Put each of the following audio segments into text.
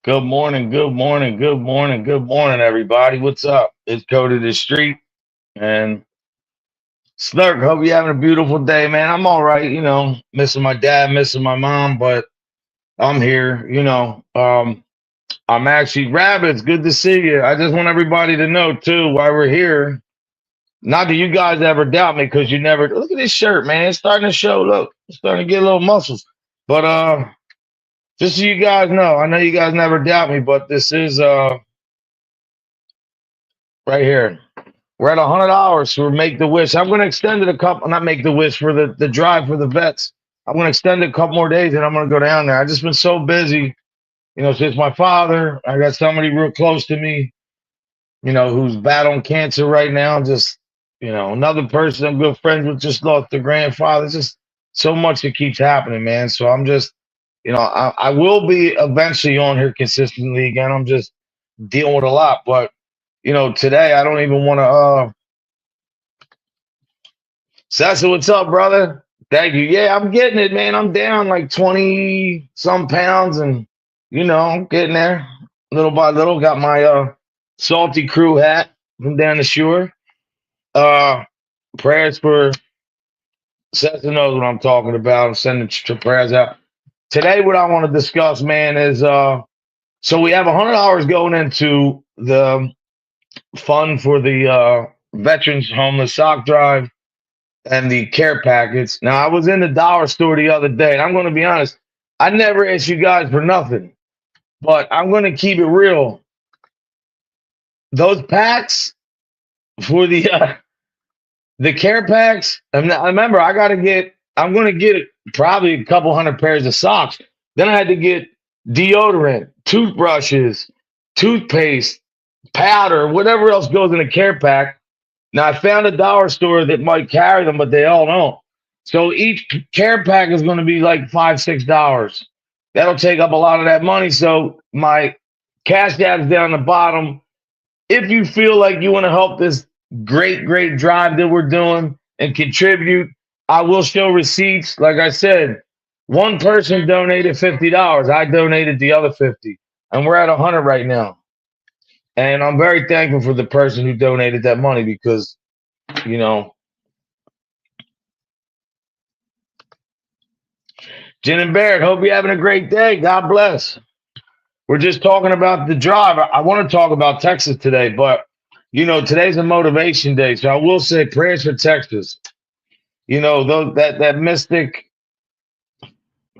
Good morning, good morning, good morning, good morning, everybody. What's up? It's Cody the Street and Snurk. Hope you're having a beautiful day, man. I'm all right, missing my dad, missing my mom, but I'm here, I'm actually Rabbits. Good to see you. I just want everybody to know too why we're here. Not that you guys ever doubt me, because you never look at this shirt, man. It's starting to show. Look, it's starting to get a little muscles. But just so you guys know, I know you guys never doubt me, but this is right here. We're at $100 for Make the Wish. I'm going to extend it a couple, not Make the Wish, for the drive for the vets. I'm going to extend it a couple more days, and I'm going to go down there. I've just been so busy, since my father. I got somebody real close to me, who's battling cancer right now. Just, another person I'm good friends with just lost their grandfather. It's just so much that keeps happening, man. So I'm just, I will be eventually on here consistently again. I'm just dealing with a lot, but today I don't even want to. Sessa, what's up, brother? Thank you. Yeah, I'm getting it, man. I'm down like 20 some pounds, and I'm getting there little by little. Got my salty crew hat from down the shore. Prayers for Sessa knows what I'm talking about. I'm sending prayers out. Today, what I want to discuss, man, is so we have $100 going into the fund for the Veterans Homeless Sock Drive and the care packets. Now, I was in the dollar store the other day, and I'm going to be honest, I never asked you guys for nothing, but I'm going to keep it real. Those packs for the care packs, and I remember I'm going to get probably a couple hundred pairs of socks. Then I had to get deodorant, toothbrushes, toothpaste, powder, whatever else goes in a care pack. Now, I found a dollar store that might carry them, but they all don't. So each care pack is going to be like $5-6. That'll take up a lot of that money. So my cash app's down the bottom. If you feel like you want to help this great, great drive that we're doing and contribute, I will show receipts. Like I said, one person donated $50. I donated the other 50, and we're at 100 right now. And I'm very thankful for the person who donated that money because, Jen and Barrett, hope you're having a great day. God bless. We're just talking about the drive. I want to talk about Texas today, but, today's a motivation day. So I will say prayers for Texas. That mystic,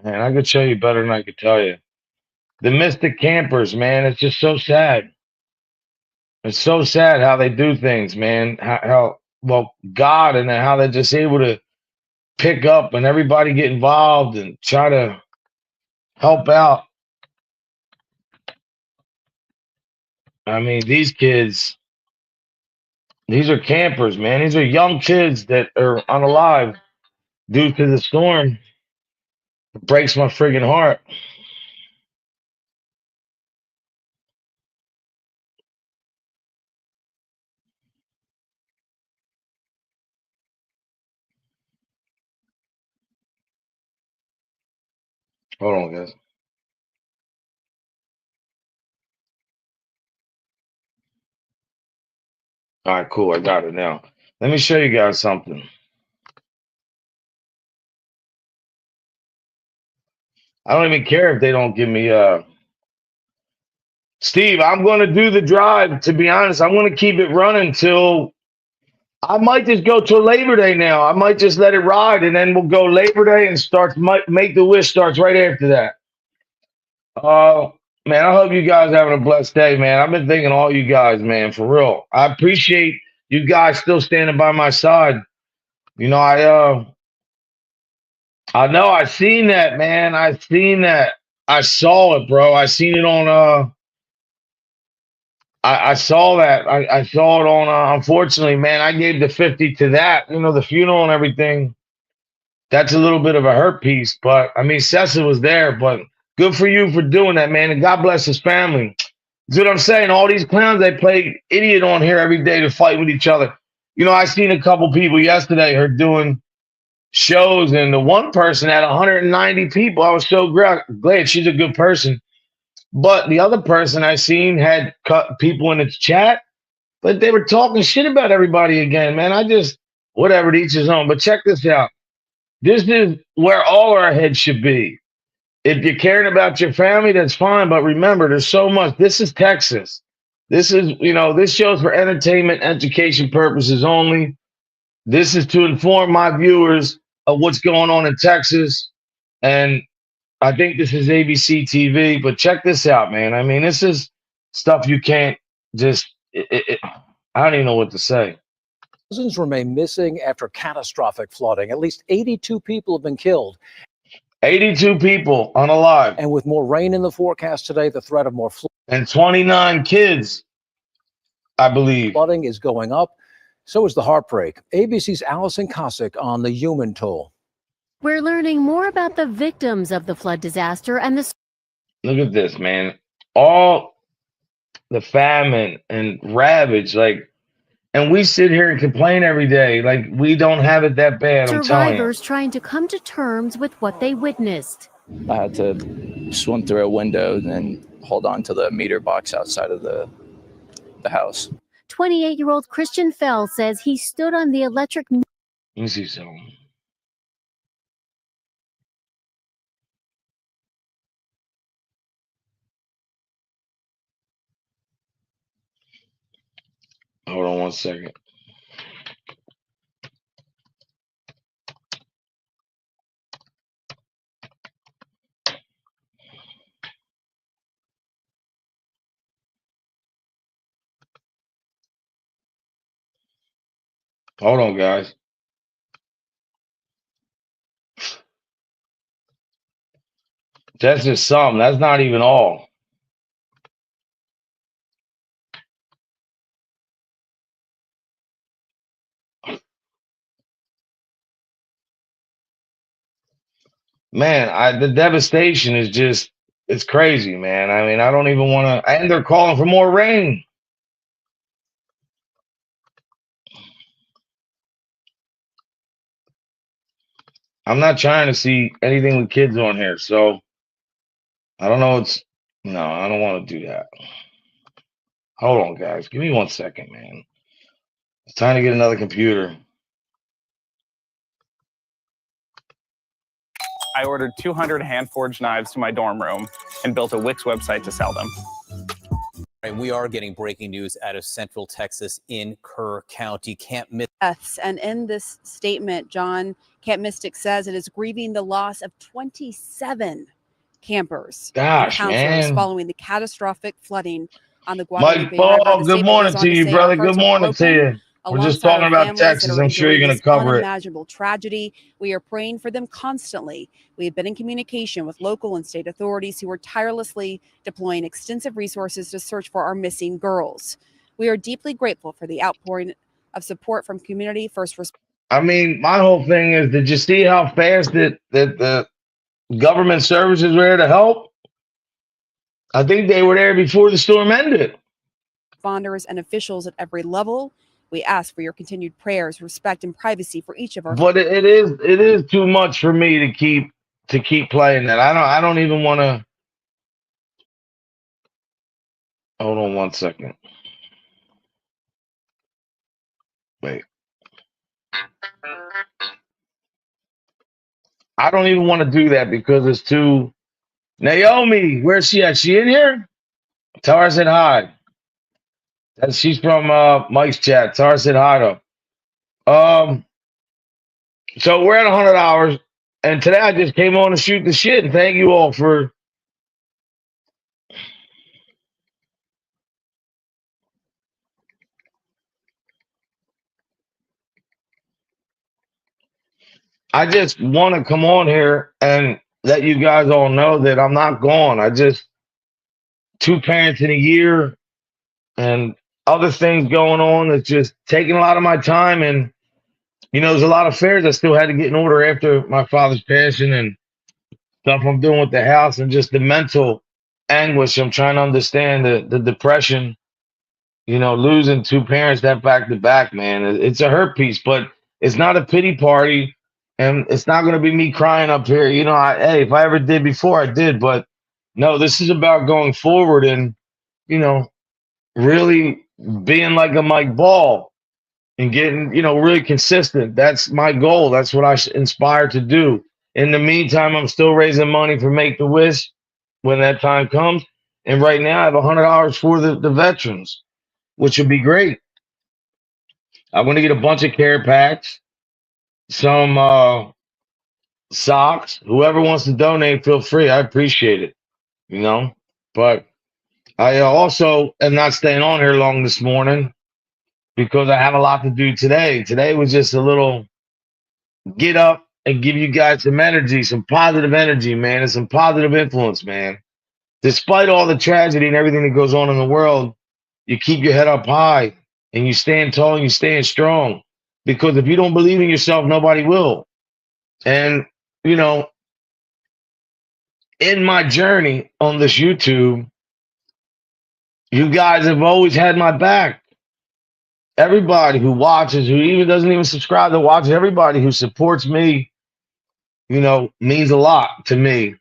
man, I could show you better than I could tell you. The mystic campers, man, it's just so sad. It's so sad how they do things, man. How well, God, and how they're just able to pick up and everybody get involved and try to help out. I mean, these kids, these are campers, man. These are young kids that are unalive due to the storm. It breaks my friggin' heart. Hold on, guys. All right, cool. I got it now. Let me show you guys something. I don't even care if they don't give me Steve, I'm going to do the drive. To be honest, I'm going to keep it running till I might just go till Labor Day now. I might just let it ride, and then we'll go Labor Day and Make the Wish starts right after that. Man, I hope you guys having a blessed day, man. I've been thinking all you guys, man, for real. I appreciate you guys still standing by my side. I know I seen that, man. I seen that. I saw it, bro. I seen it on I saw that. I saw it on unfortunately, man, I gave the 50 to that, the funeral and everything. That's a little bit of a hurt piece, but I mean Sessa was there, but good for you for doing that, man. And God bless his family. That's what I'm saying. All these clowns, they play idiot on here every day to fight with each other. I seen a couple people yesterday are doing shows, and the one person had 190 people. I was so glad. She's a good person. But the other person I seen had cut people in its chat, but they were talking shit about everybody again, man. I just, whatever, to each his own. But check this out. This is where all our heads should be. If you're caring about your family, that's fine. But remember, there's so much. This is Texas. This is, this show's for entertainment, education purposes only. This is to inform my viewers of what's going on in Texas. And I think this is ABC TV. But check this out, man. I mean, this is stuff you can't just, I don't even know what to say. Thousands remain missing after catastrophic flooding. At least 82 people have been killed. 82 people unalive. And with more rain in the forecast today, the threat of more and 29 kids, I believe. Flooding is going up. So is the heartbreak. ABC's Allison Cossack on the human toll. We're learning more about the victims of the flood disaster and the... Look at this, man. All the famine and ravage, and we sit here and complain every day like we don't have it that bad. Survivors trying to come to terms with what they witnessed. I had to swim through a window and hold on to the meter box outside of the house. 28-year-old Christian Fell says he stood on the electric... Let me see something. Hold on one second. Hold on, guys. That's just some. That's not even all. Man, the devastation is just, it's crazy, man. I mean, I don't even want to, and they're calling for more rain. I'm not trying to see anything with kids on here, so I don't know. No, I don't want to do that. Hold on, guys. Give me 1 second, man. It's time to get another computer. I ordered 200 hand-forged knives to my dorm room and built a Wix website to sell them. And we are getting breaking news out of Central Texas in Kerr County. Camp Mystic. And in this statement, Camp Mystic says it is grieving the loss of 27 campers and counselors following the catastrophic flooding on the Guadalupe River. Mike Paul, good morning to you, brother. Good morning to you. We're just talking about Texas. I'm sure you're going to cover it. Unimaginable tragedy. We are praying for them constantly. We have been in communication with local and state authorities who are tirelessly deploying extensive resources to search for our missing girls. We are deeply grateful for the outpouring of support from community first responders. I mean, my whole thing is, did you see how fast that the government services were there to help? I think they were there before the storm ended. Responders and officials at every level. We ask for your continued prayers, respect, and privacy for each of our. But it is too much for me to keep playing that. I don't even want to. Hold on 1 second. Wait. I don't even want to do that because it's too. Naomi, where's she at? She in here? Tell her I said hi. She's from Mike's chat. Tell her I said hi to. So we're at 100 hours, and today I just came on to shoot the shit. And thank you all for. I just want to come on here and let you guys all know that I'm not gone. I just 2 parents in a year and other things going on that's just taking a lot of my time. And, there's a lot of affairs I still had to get in order after my father's passing and stuff I'm doing with the house and just the mental anguish. I'm trying to understand the depression, losing 2 parents that back to back, man. It's a hurt piece, but it's not a pity party. And it's not going to be me crying up here. You know, hey, if I ever did before, I did. But no, this is about going forward and, you know, really being like a Mike Ball and getting, you know, really consistent. That's my goal. That's what I inspire to do. In the meantime, I'm still raising money for Make-A-Wish when that time comes. And right now I have $100 for the veterans, which would be great. I'm going to get a bunch of care packs, some socks. Whoever wants to donate, feel free. I appreciate it, you know. But I also am not staying on here long this morning because I have a lot to do today. Today was just a little get up and give you guys some energy, some positive energy, man, and some positive influence, man. Despite all the tragedy and everything that goes on in the world, you keep your head up high and you stand tall and you stand strong. Because if you don't believe in yourself, nobody will. And, you know, in my journey on this YouTube, you guys have always had my back. Everybody who watches, who even doesn't even subscribe to watch, everybody who supports me, you know, means a lot to me.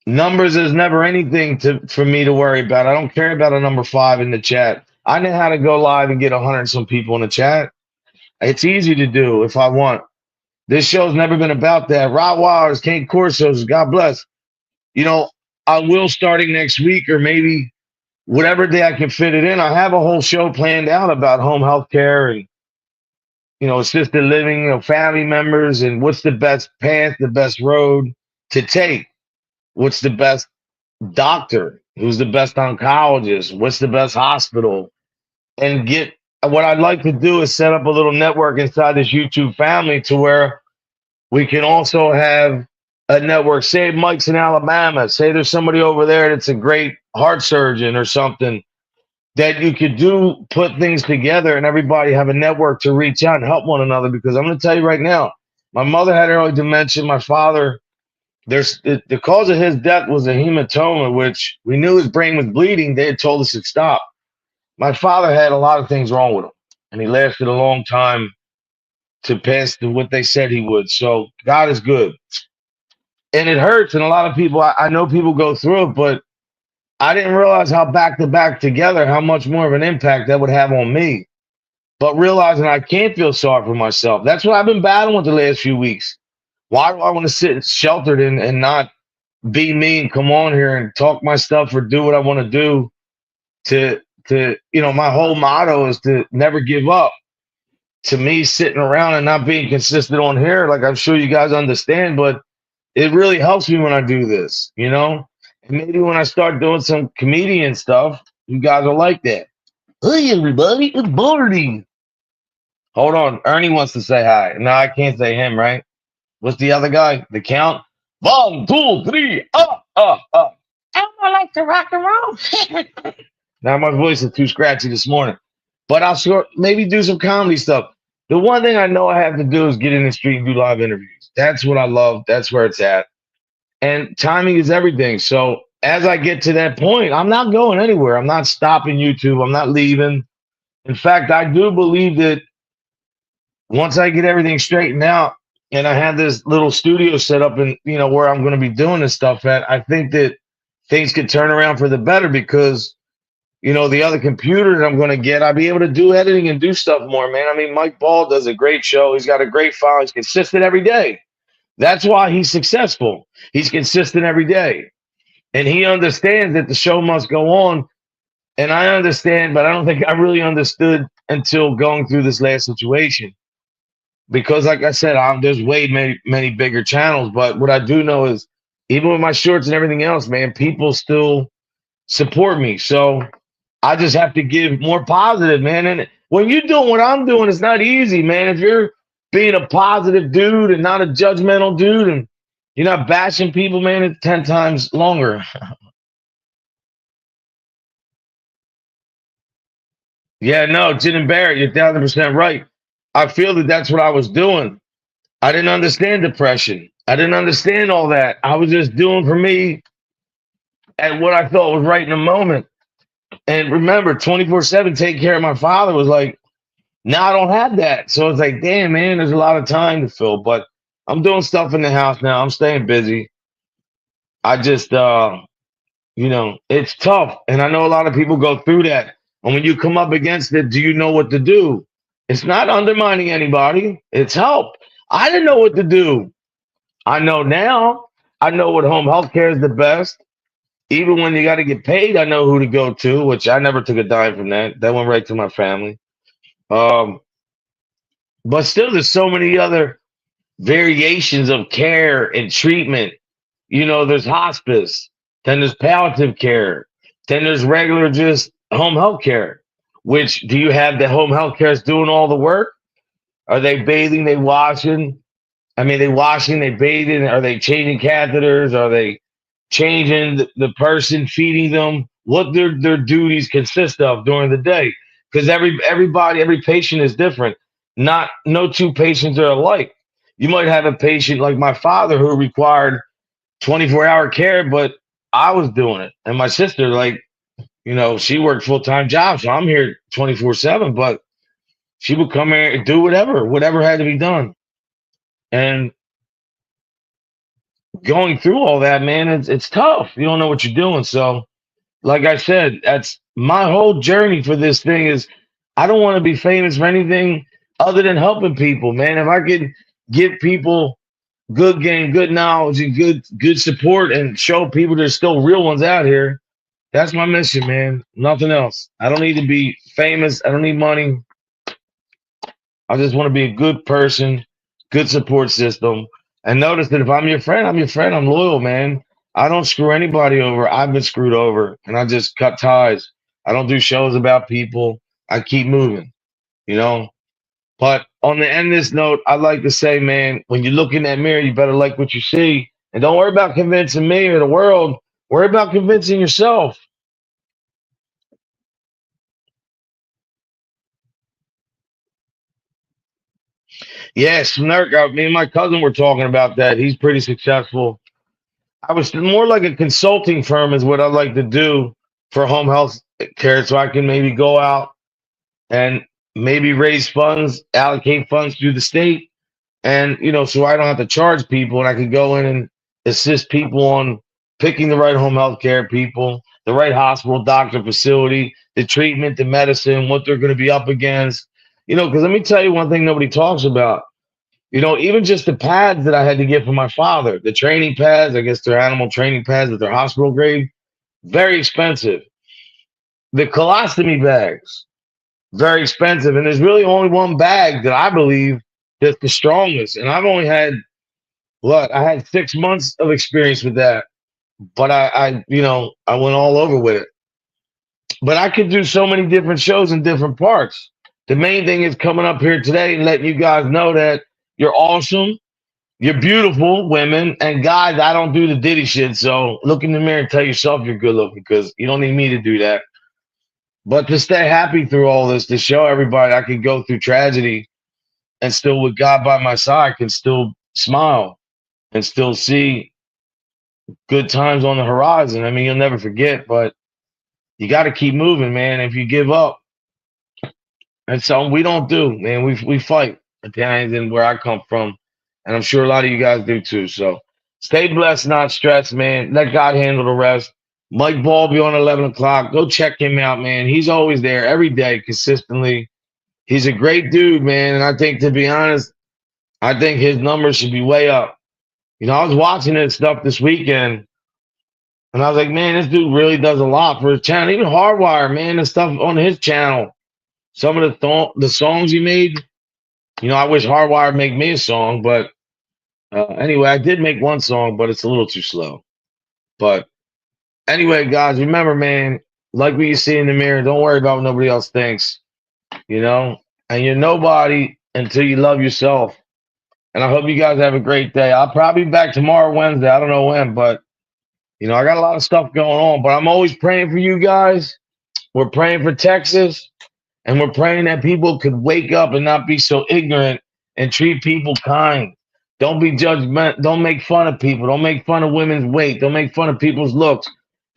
Numbers is never anything for me to worry about. I don't care about a number 5 in the chat. I know how to go live and get 100 some people in the chat. It's easy to do if I want. This show's never been about that. Rottweilers, Cane Corsos, God bless. You know, I will starting next week or maybe whatever day I can fit it in. I have a whole show planned out about home health care and, you know, assisted living, you know, family members and what's the best path, the best road to take. What's the best doctor? Who's the best oncologist? What's the best hospital? And get what I'd like to do is set up a little network inside this YouTube family to where we can also have a network. Say Mike's in Alabama. Say there's somebody over there that's a great heart surgeon or something that you could do, put things together and everybody have a network to reach out and help one another. Because I'm going to tell you right now, my mother had early dementia. My father, the cause of his death was a hematoma, which we knew his brain was bleeding. They had told us it stopped. My father had a lot of things wrong with him, and he lasted a long time to pass to what they said he would. So God is good. And it hurts, and a lot of people, I know people go through it, but I didn't realize how back-to-back together, how much more of an impact that would have on me. But realizing I can't feel sorry for myself. That's what I've been battling with the last few weeks. Why do I want to sit sheltered and not be me and come on here and talk my stuff or do what I want to do to you know, my whole motto is to never give up. To me, sitting around and not being consistent on here, like I'm sure you guys understand, but it really helps me when I do this, you know? And maybe when I start doing some comedian stuff, you guys will like that. Hey, everybody, it's Barney. Hold on. Ernie wants to say hi. No, I can't say him, right? What's the other guy? The Count? 1, 2, 3, up. I like to rock and roll. Now my voice is too scratchy this morning, but I'll sure maybe do some comedy stuff. The one thing I know I have to do is get in the street and do live interviews. That's what I love. That's where it's at. And timing is everything. So as I get to that point, I'm not going anywhere. I'm not stopping YouTube. I'm not leaving. In fact, I do believe that once I get everything straightened out and I have this little studio set up and, you know, where I'm going to be doing this stuff at, I think that things could turn around for the better because, you know, the other computer that I'm going to get, I'll be able to do editing and do stuff more, man. I mean, Mike Ball does a great show. He's got a great file. He's consistent every day. That's why he's successful. He's consistent every day. And he understands that the show must go on. And I understand, but I don't think I really understood until going through this last situation. Because like I said, there's way many bigger channels. But what I do know is even with my shorts and everything else, man, people still support me. So I just have to give more positive, man. And when you're doing what I'm doing, it's not easy, man. If you're being a positive dude and not a judgmental dude and you're not bashing people, man, it's 10 times longer. Yeah, no, Jen and Barrett, you're 1,000% right. I feel that that's what I was doing. I didn't understand depression. I didn't understand all that. I was just doing for me and what I thought was right in the moment. And remember, 24/7, taking care of my father was like, Now I don't have that. So it's like, damn, man, there's a lot of time to fill. But I'm doing stuff in the house now. I'm staying busy. I just, it's tough. And I know a lot of people go through that. And when you come up against it, do you know what to do? It's not undermining anybody. It's help. I didn't know what to do. I know now. I know what home health care is the best. Even when you got to get paid, I know who to go to, which I never took a dime from that. That went right to my family. But still, there's so many other variations of care and treatment. There's hospice, then there's palliative care, then there's regular just home health care. Which do you have the home health care is doing all the work? Are they bathing? They washing? They washing, they bathing. Are they changing catheters? Are they changing the person, feeding them? What their duties consist of during the day? Because every patient is different. No two patients are alike. You might have a patient like my father who required 24-hour care, but I was doing it. And my sister, she worked full-time job, so I'm here 24/7, but she would come here and do whatever had to be done. And going through all that, man, it's tough. You don't know what you're doing. So, like I said, that's my whole journey for this thing is I don't want to be famous for anything other than helping people, man. If I could give people good game, good knowledge, and good support and show people there's still real ones out here, that's my mission, man. Nothing else. I don't need to be famous. I don't need money. I just want to be a good person, good support system. And notice that if I'm your friend, I'm your friend. I'm loyal, man. I don't screw anybody over. I've been screwed over, and I just cut ties. I don't do shows about people. I keep moving, But on the end of this note, I'd like to say, man, when you look in that mirror, you better like what you see. And don't worry about convincing me or the world. Worry about convincing yourself. Yes, Nurk, me and my cousin were talking about that. He's pretty successful. I was more like a consulting firm is what I'd like to do for home health care, so I can maybe go out and maybe raise funds, allocate funds through the state, and so I don't have to charge people, and I can go in and assist people on picking the right home health care people, the right hospital, doctor, facility, the treatment, the medicine, what they're going to be up against. Because let me tell you one thing nobody talks about. Even just the pads that I had to get for my father, the training pads, I guess they're animal training pads, but they're hospital grade, very expensive. The colostomy bags, very expensive. And there's really only one bag that I believe that's the strongest. And I've only had, I had 6 months of experience with that. But I went all over with it. But I could do so many different shows in different parts. The main thing is coming up here today and letting you guys know that you're awesome. You're beautiful, women. And guys, I don't do the ditty shit. So look in the mirror and tell yourself you're good looking because you don't need me to do that. But to stay happy through all this, to show everybody I can go through tragedy and still with God by my side can still smile and still see good times on the horizon. You'll never forget, but you got to keep moving, man. If you give up, that's something we don't do, man. We fight Italians and where I come from, and I'm sure a lot of you guys do too. So stay blessed, not stressed, man. Let God handle the rest. Mike Ball be on 11 o'clock. Go check him out, man. He's always there every day, consistently. He's a great dude, man. And I think, to be honest, I think his numbers should be way up. I was watching his stuff this weekend, and I was like, man, this dude really does a lot for his channel. Even Hardwire, man, the stuff on his channel. Some of the songs he made, I wish Hardwire make me a song, but anyway, I did make one song, but it's a little too slow. But anyway, guys, remember, man, like what you see in the mirror, don't worry about what nobody else thinks, and you're nobody until you love yourself. And I hope you guys have a great day. I'll probably be back tomorrow, Wednesday. I don't know when, but, I got a lot of stuff going on, but I'm always praying for you guys. We're praying for Texas. And we're praying that people could wake up and not be so ignorant and treat people kind. Don't be judgmental. Don't make fun of people. Don't make fun of women's weight. Don't make fun of people's looks.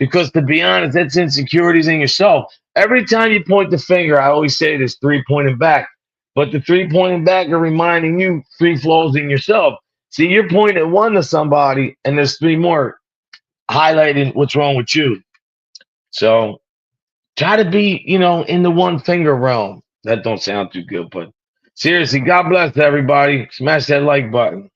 Because to be honest, that's insecurities in yourself. Every time you point the finger, I always say this, 3 pointing back. but the three pointing back are reminding you three flaws in yourself. See, you're pointing at one to somebody, and there's three more highlighting what's wrong with you. So try to be, in the one finger realm. That don't sound too good, but seriously, God bless everybody. Smash that like button.